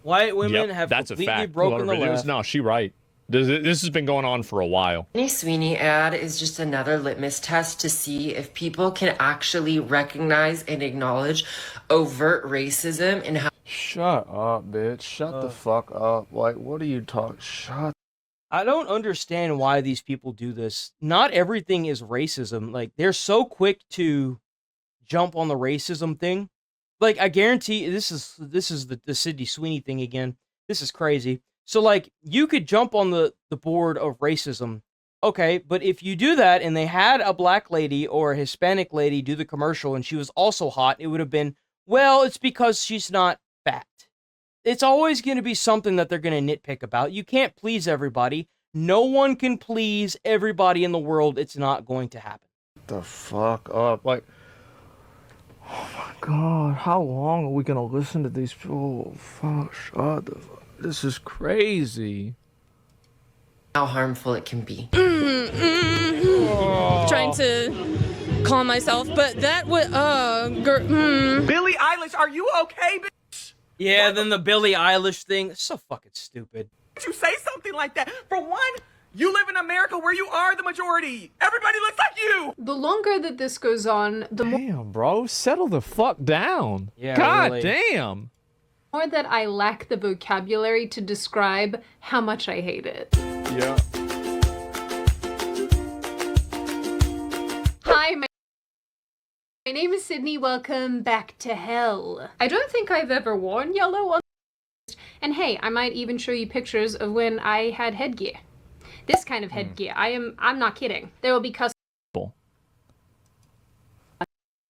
White women have That's a completely fact. broken the left. No, she right. This has been going on for a while. Any Sweeney ad is just another litmus test to see if people can actually recognize and acknowledge overt racism and how. Shut up, bitch. Shut the fuck up. Like, what are you talking? Shut. I don't understand why these people do this. Not everything is racism. Like, they're so quick to jump on the racism thing. Like, I guarantee this is the Sydney Sweeney thing again. This is crazy. So, like, you could jump on the board of racism. Okay, but if you do that and they had a black lady or a Hispanic lady do the commercial and she was also hot, it would have been, well, it's because she's not fat. It's always going to be something that they're going to nitpick about. You can't please everybody. No one can please everybody in the world. It's not going to happen. The fuck up. Like, oh my god, how long are we gonna listen to these people? Fuck, shut the fuck. This is crazy. How harmful it can be. Trying to calm myself, but that would, Billie Eilish, are you okay, bitch? Yeah, then the Billie Eilish thing. It's so fucking stupid. Did you say something like that? For one, you live in America where you are the majority. Everybody looks like you. The longer that this goes on, the Damn, bro, settle the fuck down. Yeah, God really. damn. more that I lack the vocabulary to describe how much I hate it. Yeah. Hi, my name is Sydney. Welcome back to hell. I don't think I've ever worn yellow on. And hey, I might even show you pictures of when I had headgear. This kind of headgear. I'm not kidding. There will be custom.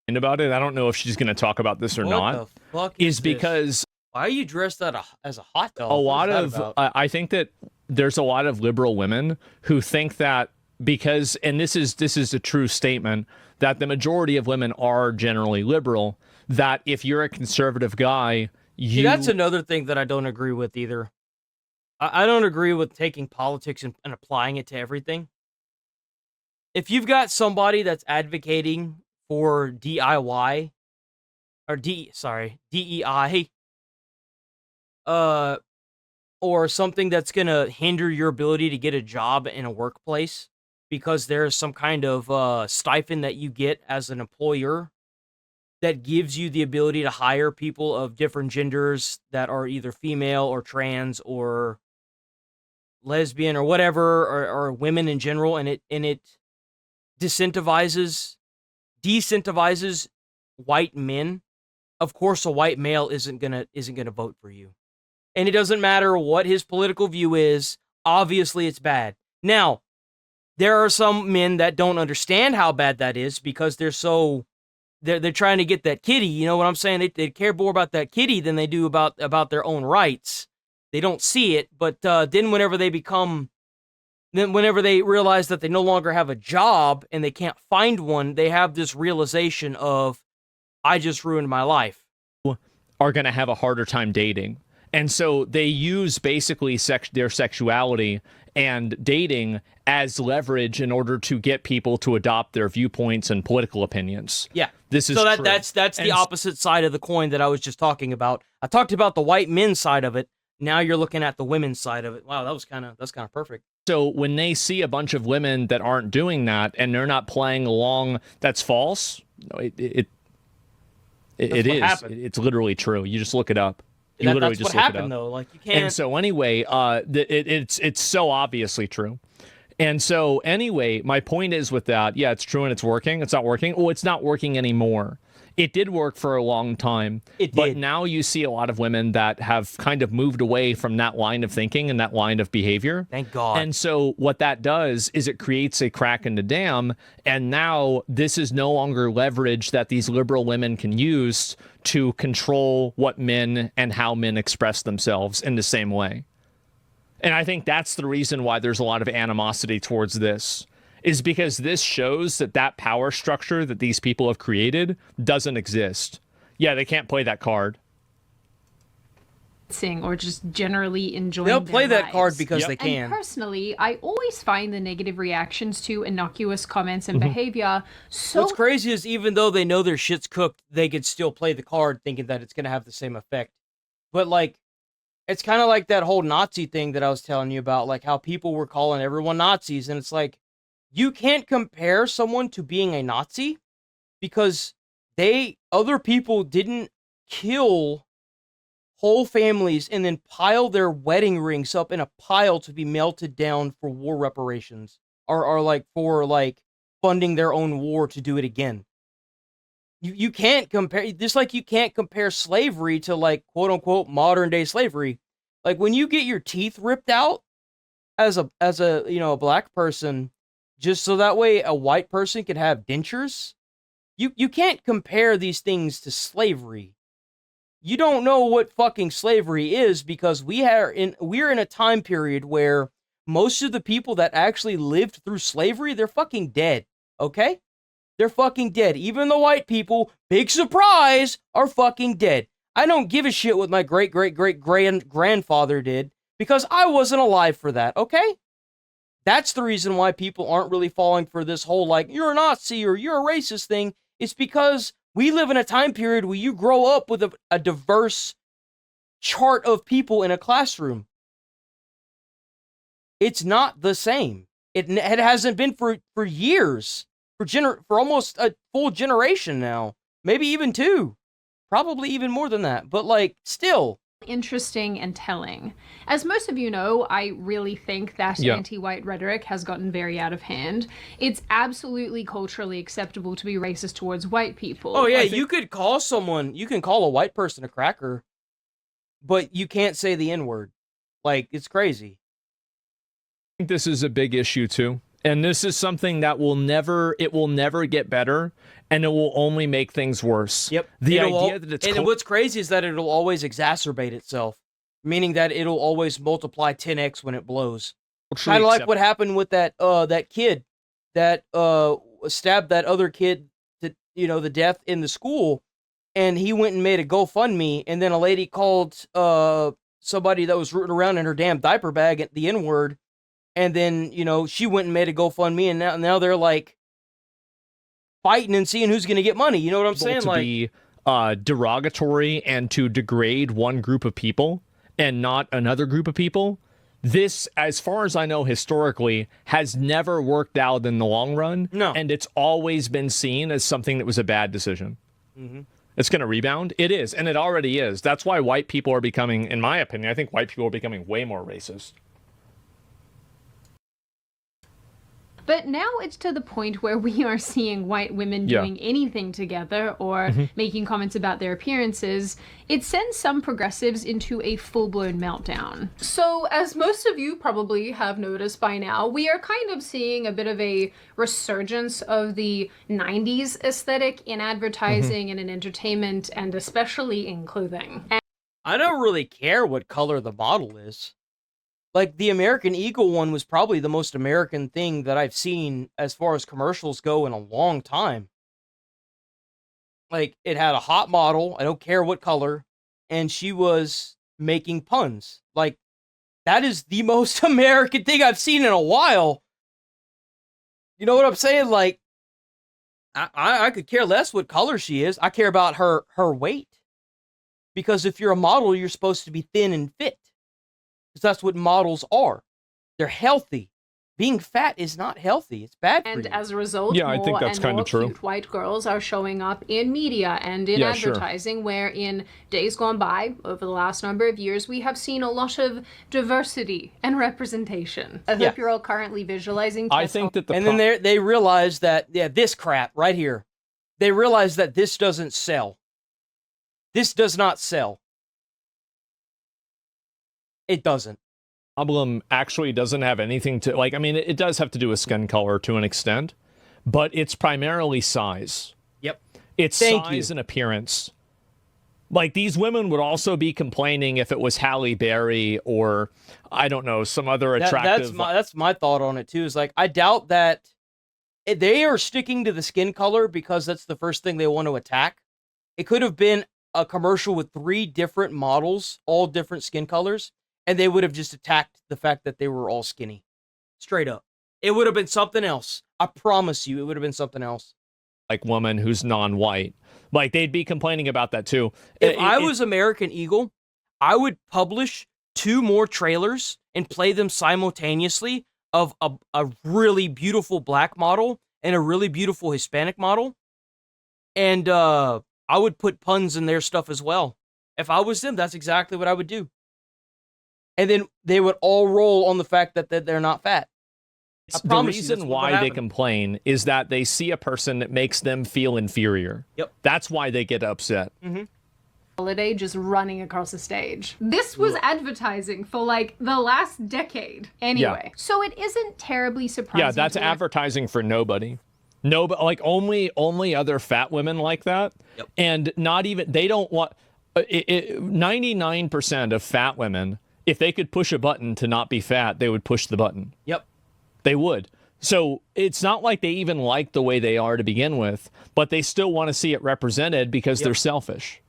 And about it, I don't know if she's going to talk about this or What not. the fuck is this? because Why are you dressed as a hot dog? a What lot is that of about? I think that there's a lot of liberal women who think that because, and this is a true statement, that the majority of women are generally liberal, that if you're a conservative guy, See, that's another thing that I don't agree with either. I don't agree with taking politics and applying it to everything. If you've got somebody that's advocating for DIY or DEI, or something that's gonna hinder your ability to get a job in a workplace because there's some kind of stipend that you get as an employer that gives you the ability to hire people of different genders that are either female or trans or lesbian or whatever, or women in general, and it decentivizes white men. Of course, a white male isn't gonna vote for you, and it doesn't matter what his political view is. Obviously, it's bad. Now, there are some men that don't understand how bad that is because they're trying to get that kitty. You know what I'm saying? They care more about that kitty than they do about their own rights. They don't see it, but then whenever they realize that they no longer have a job and they can't find one, they have this realization of, I just ruined my life. Are going to have a harder time dating. And so they use basically their sexuality and dating as leverage in order to get people to adopt their viewpoints and political opinions. Yeah. This is so true. that's the opposite side of the coin that I was just talking about. I talked about the white men's side of it. Now you're looking at the women's side of it. Wow, that's kind of perfect. So when they see a bunch of women that aren't doing that and they're not playing along, that's false. No, it is. It's literally true. You just look it up. You literally That's just what look happened it up. though. Like you can't. And so anyway, it's so obviously true. And so anyway, my point is with that, yeah, it's true and it's working. It's not working. Oh, it's not working anymore. It did work for a long time. But now you see a lot of women that have kind of moved away from that line of thinking and that line of behavior. Thank God. And so what that does is it creates a crack in the dam. And now this is no longer leverage that these liberal women can use to control what men and how men express themselves in the same way. And I think that's the reason why there's a lot of animosity towards this, is because this shows that power structure that these people have created doesn't exist. Yeah, they can't play that card. Or just generally enjoying They'll their play that lives. card because they can. And personally, I always find the negative reactions to innocuous comments and behavior so... What's crazy is even though they know their shit's cooked, they could still play the card thinking that it's going to have the same effect. But like, It's kind of like that whole Nazi thing that I was telling you about, like how people were calling everyone Nazis. And it's like, you can't compare someone to being a Nazi because other people didn't kill whole families and then pile their wedding rings up in a pile to be melted down for war reparations or like for like funding their own war to do it again. You can't compare, just like you can't compare slavery to like quote unquote modern day slavery. Like when you get your teeth ripped out as a a black person, just so that way a white person could have dentures, you can't compare these things to slavery. You don't know what fucking slavery is because we're in a time period where most of the people that actually lived through slavery, they're fucking dead. Okay? They're fucking dead. Even the white people, big surprise, are fucking dead. I don't give a shit what my great-great-great-grandfather did because I wasn't alive for that, okay? That's the reason why people aren't really falling for this whole, like, you're a Nazi or you're a racist thing. It's because we live in a time period where you grow up with a diverse chart of people in a classroom. It's not the same. It hasn't been for years. For almost a full generation now. Maybe even 2. Probably even more than that. But, like, still. Interesting and telling. As most of you know, I really think that anti-white rhetoric has gotten very out of hand. It's absolutely culturally acceptable to be racist towards white people. Oh, yeah, you can call a white person a cracker, but you can't say the N-word. Like, it's crazy. I think this is a big issue, too. And this is something that will never get better, and it will only make things worse. Yep. The idea that it's... And what's crazy is that it'll always exacerbate itself, meaning that it'll always multiply 10x when it blows. Kind of like what happened with that kid that stabbed that other kid to the death in the school, and he went and made a GoFundMe, and then a lady called somebody that was rooting around in her damn diaper bag at the N-word. And then, she went and made a GoFundMe, and now they're like fighting and seeing who's going to get money. You know what I'm saying? To be derogatory and to degrade one group of people and not another group of people. This, as far as I know, historically, has never worked out in the long run. No. And it's always been seen as something that was a bad decision. Mm-hmm. It's going to rebound. It is, and it already is. That's why white people are becoming, in my opinion, I think white people are becoming way more racist. But now it's to the point where we are seeing white women doing anything together or making comments about their appearances. It sends some progressives into a full-blown meltdown. So, as most of you probably have noticed by now, we are kind of seeing a bit of a resurgence of the 90s aesthetic in advertising and in entertainment, and especially in clothing. I don't really care what color the model is. Like, the American Eagle one was probably the most American thing that I've seen as far as commercials go in a long time. Like, it had a hot model, I don't care what color, and she was making puns. Like, that is the most American thing I've seen in a while. You know what I'm saying? Like, I could care less what color she is. I care about her weight. Because if you're a model, you're supposed to be thin and fit. Because that's what models are. They're healthy. Being fat is not healthy. It's bad for you. And as a result, I think that's kind of true. Cute white girls are showing up in media and in advertising, where in days gone by, over the last number of years, we have seen a lot of diversity and representation. I hope you're all currently visualizing. I think that then they realize that, this crap right here, they realize that this doesn't sell. This does not sell. It doesn't. Problem actually doesn't have anything to, like, I mean, it does have to do with skin color to an extent, but it's primarily size. Yep. It's size and appearance. Like, these women would also be complaining if it was Halle Berry or, I don't know, some other attractive... That's my thought on it, too, is like, I doubt that they are sticking to the skin color because that's the first thing they want to attack. It could have been a commercial with 3 different models, all different skin colors, and they would have just attacked the fact that they were all skinny. Straight up. It would have been something else. I promise you, it would have been something else. Like, woman who's non-white. Like, they'd be complaining about that, too. If I was American Eagle, I would publish 2 more trailers and play them simultaneously of a really beautiful black model and a really beautiful Hispanic model. And I would put puns in their stuff as well. If I was them, that's exactly what I would do. And then they would all roll on the fact that they're not fat. The reason why they complain is that they see a person that makes them feel inferior. Yep. That's why they get upset. Mm-hmm. Holiday just running across the stage. This was advertising for like the last decade anyway. Yeah. So it isn't terribly surprising. Yeah, that's advertising for nobody. No, but like only other fat women like that. Yep. And not even, they don't want, 99% of fat women, if they could push a button to not be fat, they would push the button. Yep. They would. So it's not like they even like the way they are to begin with, but they still want to see it represented because they're selfish.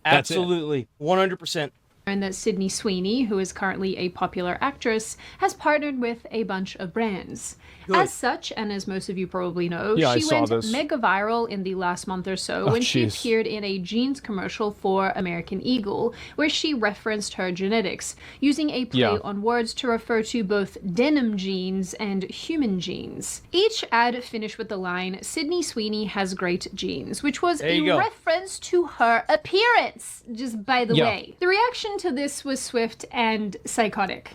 Absolutely. 100%. And that Sydney Sweeney, who is currently a popular actress, has partnered with a bunch of brands. Good. As such, and as most of you probably know, Yeah, she I saw went this. mega viral in the last month or so when she appeared in a jeans commercial for American Eagle, where she referenced her genetics, using a play on words to refer to both denim jeans and human jeans. Each ad finished with the line, "Sydney Sweeney has great genes," which was a reference to her appearance, just by the way. The reaction to this was swift and psychotic.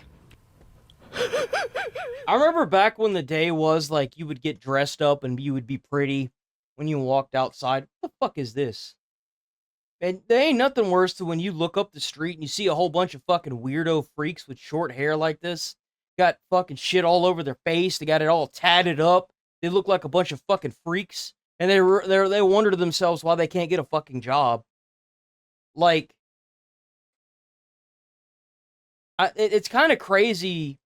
I remember back when the day was like you would get dressed up and you would be pretty when you walked outside. What the fuck is this? And there ain't nothing worse than when you look up the street and you see a whole bunch of fucking weirdo freaks with short hair like this. Got fucking shit all over their face. They got it all tatted up. They look like a bunch of fucking freaks. And they wonder to themselves why they can't get a fucking job. Like, it's kind of crazy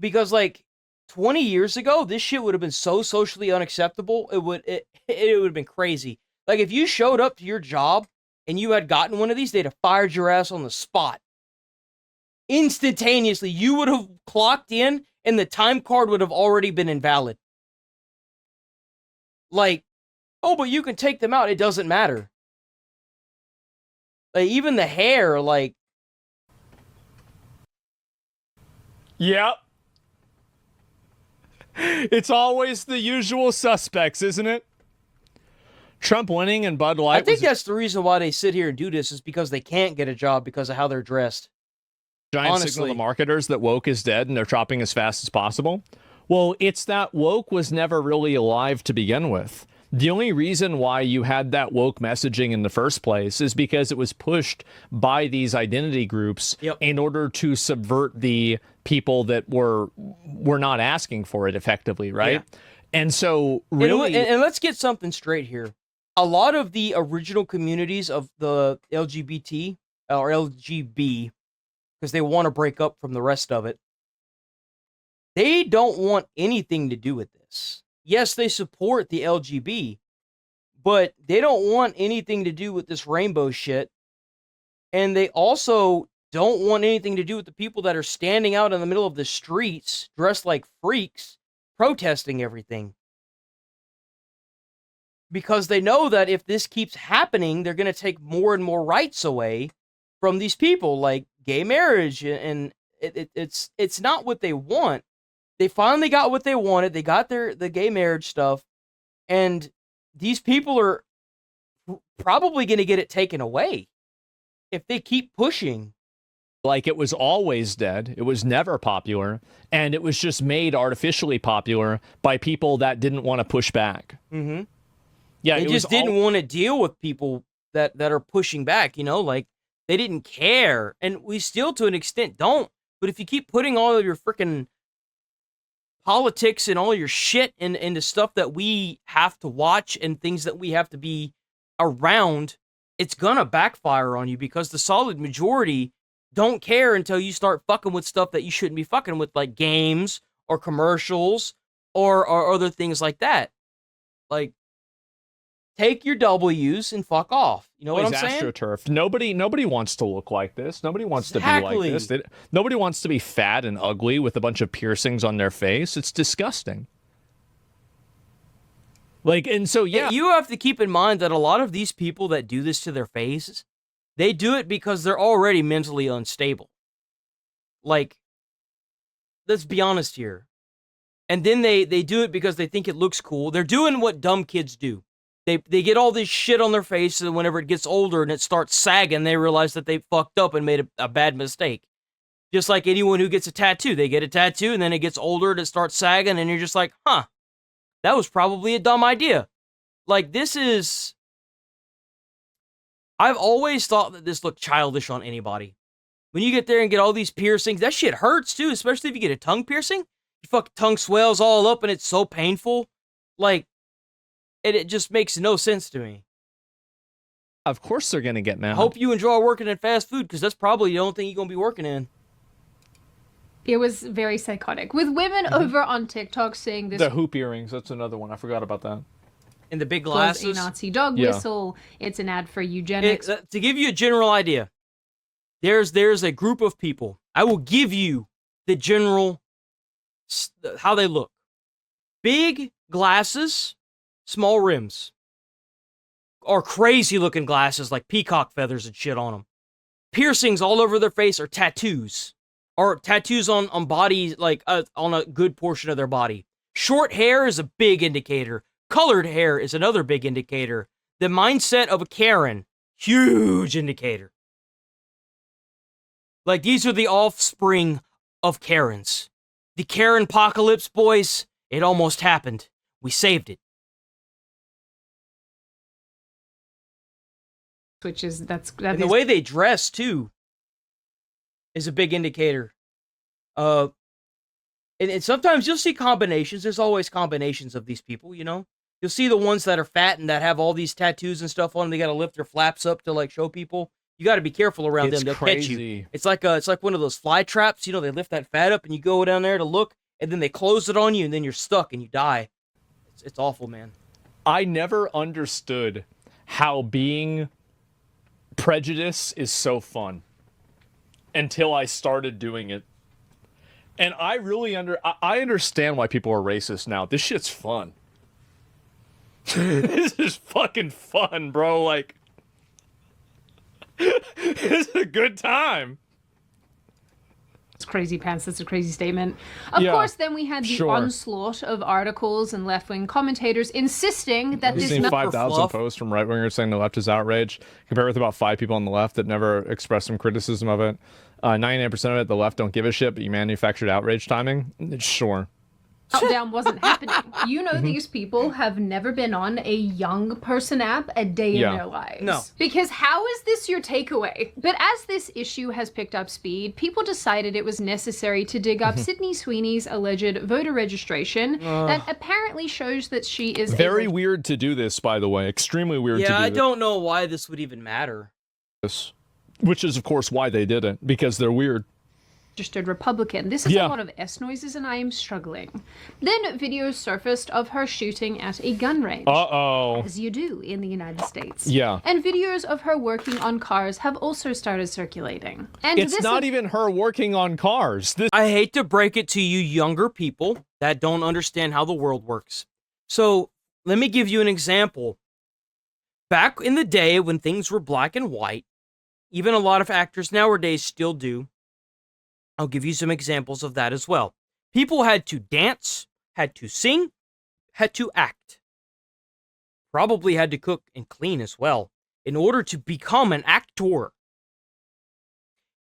because like 20 years ago, this shit would have been so socially unacceptable. It would have been crazy. Like if you showed up to your job and you had gotten one of these, they'd have fired your ass on the spot. Instantaneously, you would have clocked in and the time card would have already been invalid. Like, oh, but you can take them out. It doesn't matter. Like even the hair, like. Yep. It's always the usual suspects, isn't it? Trump winning and Bud Light. I think that's the reason why they sit here and do this is because they can't get a job because of how they're dressed. Giant signal to marketers that woke is dead and they're chopping as fast as possible. Well, it's that woke was never really alive to begin with. The only reason why you had that woke messaging in the first place is because it was pushed by these identity groups in order to subvert the people that were not asking for it effectively, right? Yeah. And so really... And let's get something straight here. A lot of the original communities of the LGBT, or LGB, because they want to break up from the rest of it, they don't want anything to do with this. Yes, they support the LGB, but they don't want anything to do with this rainbow shit. And they also don't want anything to do with the people that are standing out in the middle of the streets, dressed like freaks, protesting everything. Because they know that if this keeps happening, they're going to take more and more rights away from these people, like gay marriage. And it's not what they want. They finally got what they wanted. They got the gay marriage stuff. And these people are probably going to get it taken away if they keep pushing. Like it was always dead. It was never popular. And it was just made artificially popular by people that didn't want to push back. Mm-hmm. Yeah, they just didn't want to deal with people that are pushing back, you know, like they didn't care. And we still to an extent don't. But if you keep putting all of your freaking politics and all your shit into stuff that we have to watch and things that we have to be around, it's gonna backfire on you because the solid majority don't care until you start fucking with stuff that you shouldn't be fucking with, like games or commercials or other things like that. Like, take your W's and fuck off. You know what I'm saying? AstroTurf. Nobody wants to look like this. Nobody wants to be like this. Nobody wants to be fat and ugly with a bunch of piercings on their face. It's disgusting. Like, and so, yeah. You have to keep in mind that a lot of these people that do this to their faces, They do it because they're already mentally unstable. Like, let's be honest here. And then they do it because they think it looks cool. They're doing what dumb kids do. They get all this shit on their face, and whenever it gets older and it starts sagging, they realize that they fucked up and made a bad mistake. Just like anyone who gets a tattoo. They get a tattoo, and then it gets older and it starts sagging, and you're just like, huh, that was probably a dumb idea. Like, this is... I've always thought that this looked childish on anybody. When you get there and get all these piercings, that shit hurts too, especially if you get a tongue piercing. Your fucking tongue swells all up and it's so painful. Like, it just makes no sense to me. Of course they're going to get mad. I hope you enjoy working in fast food, because that's probably the only thing you're going to be working in. It was very psychotic. With women over on TikTok saying this... The hoop earrings, that's another one. I forgot about that. And the big was glasses. a Nazi dog Yeah. whistle. It's an ad for eugenics. To give you a general idea, there's a group of people. I will give you the general, how they look. Big glasses, small rims. Or crazy looking glasses like peacock feathers and shit on them. Piercings all over their face or tattoos. Or tattoos on bodies, like on a good portion of their body. Short hair is a big indicator. Colored hair is another big indicator. The mindset of a Karen, huge indicator. Like, these are the offspring of Karens. The Karen apocalypse, boys, it almost happened. We saved it. Which is, that And the is way they dress, too, is a big indicator. And sometimes you'll see combinations. There's always combinations of these people, you know? You'll see the ones that are fat and that have all these tattoos and stuff on them. They got to lift their flaps up to, like, show people. You got to be careful around them. They'll catch you. It's like one of those fly traps. You know, they lift that fat up and you go down there to look, and then they close it on you, and then you're stuck and you die. It's awful, man. I never understood how being prejudice is so fun until I started doing it. And I really I understand why people are racist now. This shit's fun. This is fucking fun, bro. Like, it's a good time. It's crazy pants. That's a crazy statement. Of Yeah, course, then we had the sure. onslaught of articles and left-wing commentators insisting that We've this seen not for 5,000 fluff. posts from right-wingers saying the left is outraged, compared with about 5 people on the left that never expressed some criticism of it. 99% of it, the left don't give a shit, but you manufactured outrage timing? Sure. meltdown wasn't happening. You know, these people have never been on a young person app a day in their lives. No. Because how is this your takeaway? But as this issue has picked up speed, people decided it was necessary to dig up Sydney Sweeney's alleged voter registration that apparently shows that she is Very weird to do this, by the way. Extremely weird to do Yeah, I this. don't know why this would even matter. Which is, of course, why they did it. Because they're weird. registered Republican. This is a lot of S noises and I am struggling. Then videos surfaced of her shooting at a gun range. Uh-oh. As you do in the United States. Yeah. And videos of her working on cars have also started circulating. And It's not even her working on cars. This I hate to break it to you younger people that don't understand how the world works. So, let me give you an example. Back in the day when things were black and white, even a lot of actors nowadays still do. I'll give you some examples of that as well. People had to dance, had to sing, had to act. Probably had to cook and clean as well in order to become an actor.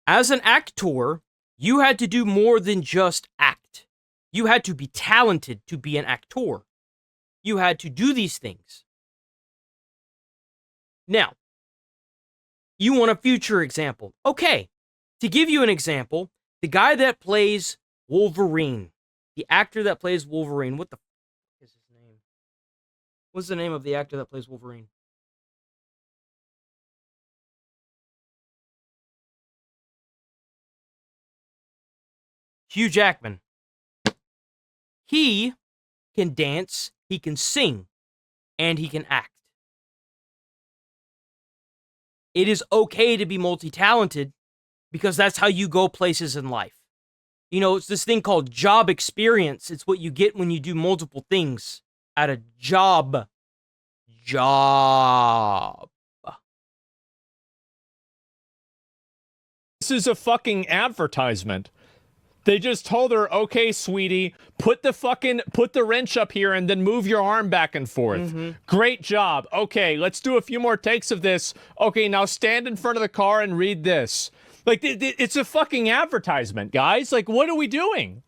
As an actor, you had to do more than just act. You had to be talented to be an actor. You had to do these things. Now, you want a future example. Okay, to give you an example, the guy that plays Wolverine, the actor that plays Wolverine, what the f is his name? What's the name of the actor that plays Wolverine? Hugh Jackman. He can dance, he can sing, and he can act. It is okay to be multi-talented because that's how you go places in life. You know, it's this thing called job experience. It's what you get when you do multiple things at a job. Job. This is a fucking advertisement. They just told her, okay, sweetie, put the wrench up here and then move your arm back and forth. Great job. Okay, let's do a few more takes of this. Okay, now stand in front of the car and read this. Like, it's a fucking advertisement, guys. Like, what are we doing?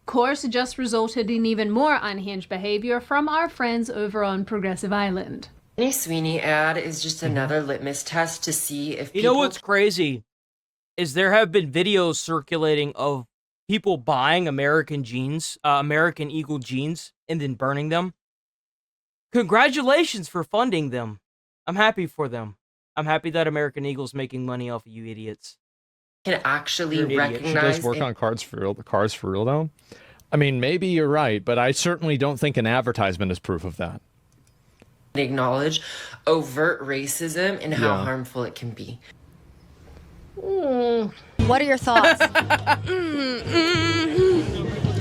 Course just resulted in even more unhinged behavior from our friends over on Progressive Island. Sydney Sweeney ad is just another litmus test to see if You people know what's crazy is there have been videos circulating of people buying American jeans, American Eagle jeans, and then burning them. Congratulations for funding them. I'm happy for them. I'm happy that American Eagle's making money off of you idiots. can actually You're an idiot. She She recognize does work on cars for real, though. I mean, maybe you're right, but I certainly don't think an advertisement is proof of that. and acknowledge overt racism and how Yeah. harmful it can be. What are your thoughts?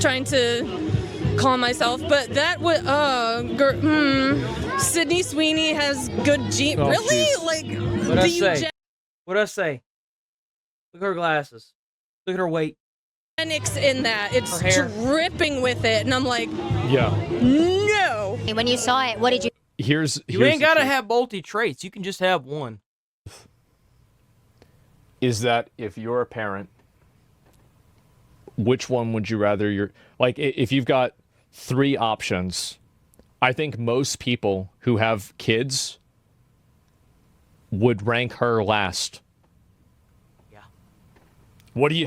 Trying to calm myself, but that would Sydney Sweeney has good jeans. Oh, Really? jeez. Like, What'd I the say? What'd I say? Look at her glasses. Look at her weight. eugenics in that. It's Her hair. dripping with it, and I'm like, Yeah. no. When you saw it, what did you Here's You ain't the gotta truth. have multi traits. You can just have one. Is that if you're a parent, which one would you rather if you've got 3 options, I think most people who have kids would rank her last. Yeah.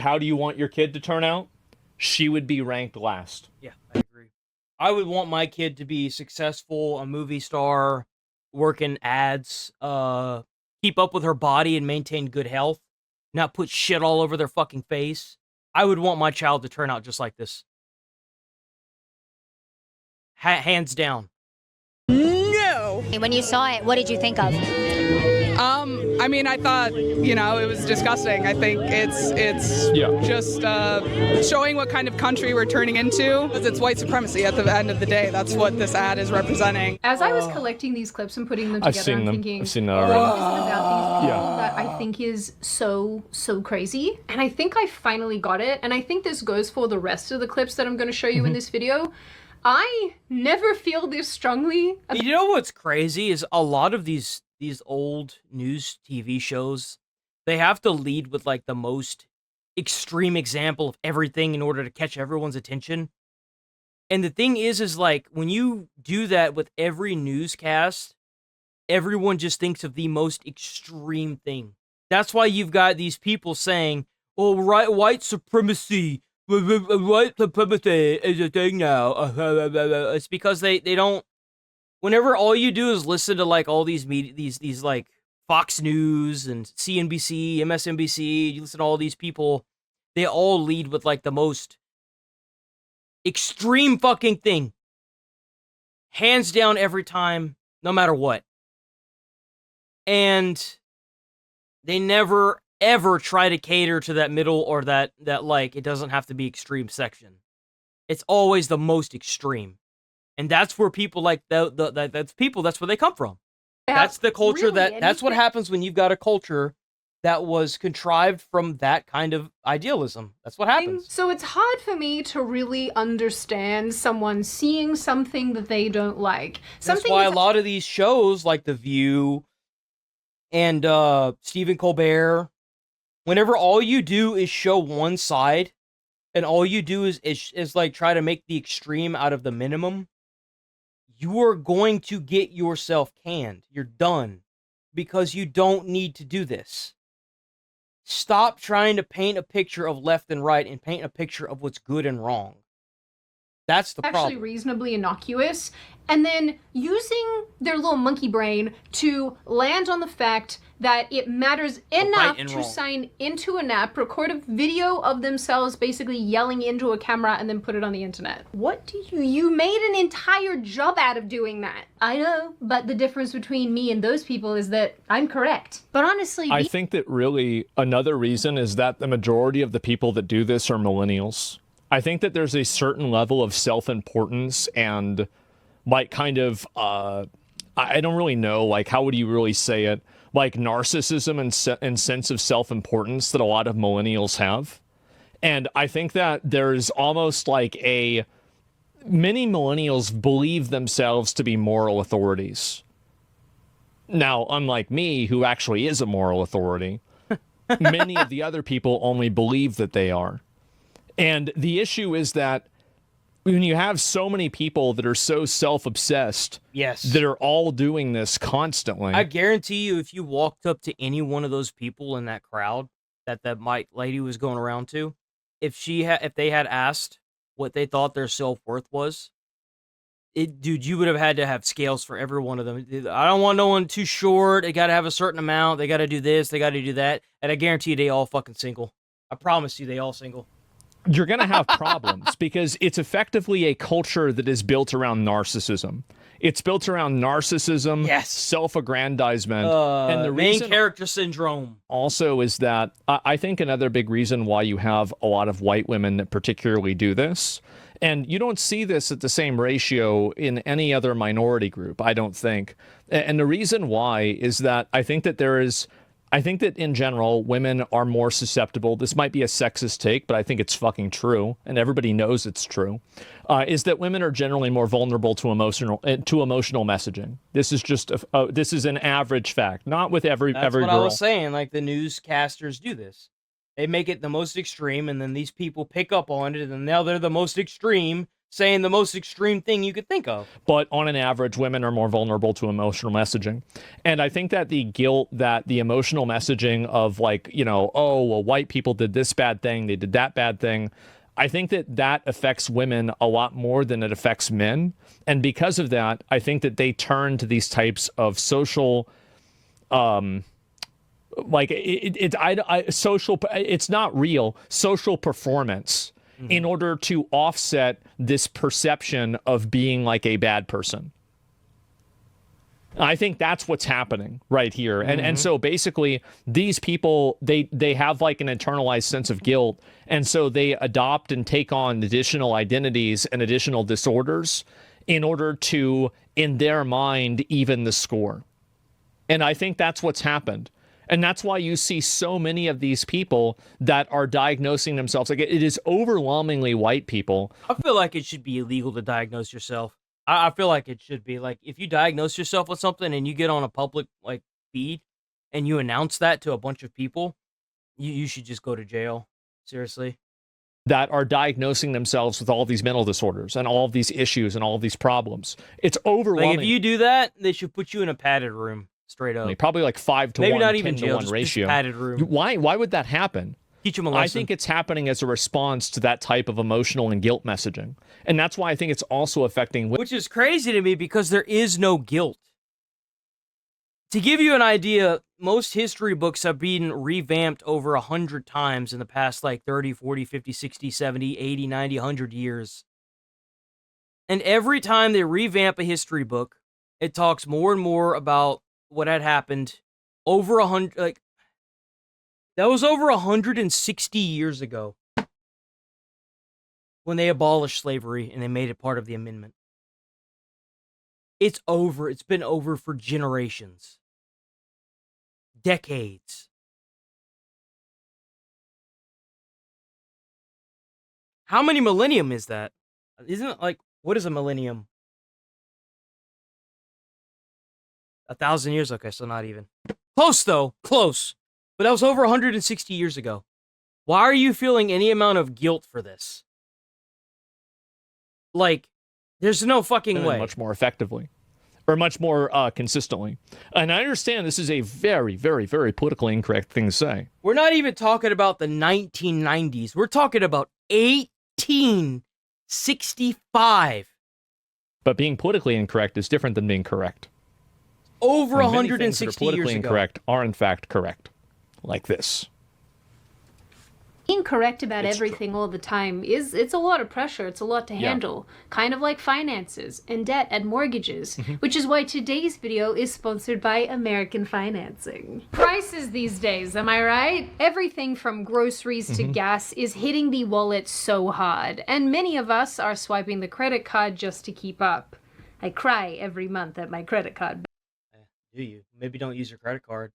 How do you want your kid to turn out? She would be ranked last. Yeah, I agree. I would want my kid to be successful, a movie star, work in ads, keep up with her body and maintain good health, not put shit all over their fucking face. I would want my child to turn out just like this. Hands down. No. when you saw it, what did you think of? I mean, I thought, it was disgusting. I think it's Yeah. just showing what kind of country we're turning into. Because it's white supremacy at the end of the day. That's what this ad is representing. As I was collecting these clips and putting them I've together, seen I'm them. thinking, I've seen that what already. is it about these people Yeah. that I think is so crazy? And I think I finally got it. And I think this goes for the rest of the clips that I'm going to show you in this video. I never feel this strongly. You know what's crazy is a lot of these old news TV shows, they have to lead with like the most extreme example of everything in order to catch everyone's attention. And the thing is like when you do that with every newscast, everyone just thinks of the most extreme thing. That's why you've got these people saying, "Oh, right, white supremacy. White supremacy is a thing now." It's because they don't. Whenever all you do is listen to like all these media, these like Fox News and CNBC, MSNBC, you listen to all these people, they all lead with like the most extreme fucking thing. Hands down every time, no matter what. And they never ever try to cater to that middle or that like it doesn't have to be extreme section. It's always the most extreme. And that's where people like that's where they come from. That's the culture that's what happens when you've got a culture that was contrived from that kind of idealism. That's what happens. So it's hard for me to really understand someone seeing something that they don't like. That's why a lot of these shows like The View and Stephen Colbert, whenever all you do is show one side and all you do is like try to make the extreme out of the minimum, you are going to get yourself canned. You're done because you don't need to do this. Stop trying to paint a picture of left and right and paint a picture of what's good and wrong. That's the actually problem. reasonably innocuous, and then using their little monkey brain to land on the fact that it matters enough and to wrong. sign into an app, record a video of themselves basically yelling into a camera, and then put it on the internet. What do you made an entire job out of doing that. I know, but the difference between me and those people is that I'm correct. But honestly, I think that really another reason is that the majority of the people that do this are millennials. I think that there's a certain level of self-importance and like kind of, I don't really know, like how would you really say it? like narcissism and sense of self-importance that a lot of millennials have. And I think that there's almost like many millennials believe themselves to be moral authorities. Now, unlike me, who actually is a moral authority, many of the other people only believe that they are. And the issue is that when you have so many people that are so self-obsessed, Yes. that are all doing this constantly. I guarantee you, if you walked up to any one of those people in that crowd that lady was going around to, if they had asked what they thought their self-worth was, dude, you would have had to have scales for every one of them. I don't want no one too short. They got to have a certain amount. They got to do this. They got to do that. And I guarantee you, they all fucking single. I promise you, they all single. You're going to have problems because it's effectively a culture that is built around narcissism. It's built around narcissism, Yes. self-aggrandizement, and the main reason character syndrome. also is that I think another big reason why you have a lot of white women that particularly do this, and you don't see this at the same ratio in any other minority group, I don't think. And the reason why is that I think that in general, women are more susceptible. This might be a sexist take, but I think it's fucking true, and everybody knows it's true. Is that women are generally more vulnerable to emotional messaging. This is just this is an average fact, not with every That's every what girl. I was saying. Like, the newscasters do this. They make it the most extreme, and then these people pick up on it, and now they're the most extreme, saying the most extreme thing you could think of. But on an average, women are more vulnerable to emotional messaging. And I think that the guilt that the emotional messaging of, like, you know, oh, well, white people did this bad thing, they did that bad thing, I think that affects women a lot more than it affects men. And because of that, I think that they turn to these types of social, it's not real, social performance in order to offset this perception of being like a bad person. I think that's what's happening right here. And so basically these people, they have like an internalized sense of guilt. And so they adopt and take on additional identities and additional disorders in order to, in their mind, even the score. And I think that's what's happened. And that's why you see so many of these people that are diagnosing themselves. Like, it is overwhelmingly white people. I feel like it should be illegal to diagnose yourself. I feel like it should be. Like, if you diagnose yourself with something and you get on a public, like, feed and you announce that to a bunch of people, you should just go to jail. Seriously. That are diagnosing themselves with all these mental disorders and all of these issues and all of these problems. It's overwhelming. Like, if you do that, they should put you in a padded room. Straight up. Probably like 5 to Maybe 1, not 10 even to jail, 1 just ratio. padded room. Why would that happen? Teach them a lesson. I think it's happening as a response to that type of emotional and guilt messaging. And that's why I think it's also affecting women. Which is crazy to me because there is no guilt. To give you an idea, most history books have been revamped over 100 times in the past, like 30, 40, 50, 60, 70, 80, 90, 100 years. And every time they revamp a history book, it talks more and more about what had happened over 100, like, that was over 160 years ago when they abolished slavery and they made it part of the amendment. It's over. It's been over for generations. Decades. How many millennium is that? Isn't it like, what is a millennium? 1,000 years? Okay, so not even. Close, though. Close. But that was over 160 years ago. Why are you feeling any amount of guilt for this? Like, there's no fucking way. Much more effectively. Or much more consistently. And I understand this is a very, very, very politically incorrect thing to say. We're not even talking about the 1990s. We're talking about 1865. But being politically incorrect is different than being correct. Over And many 160 things that are politically years ago. incorrect are in fact correct. Like this. Being correct about everything all the time it's a lot of pressure. It's a lot to handle. Kind of like finances and debt and mortgages, which is why today's video is sponsored by American Financing. Prices these days, am I right? Everything from groceries to gas is hitting the wallet so hard, and many of us are swiping the credit card just to keep up. I cry every month at my credit card. Do you? Maybe don't use your credit card.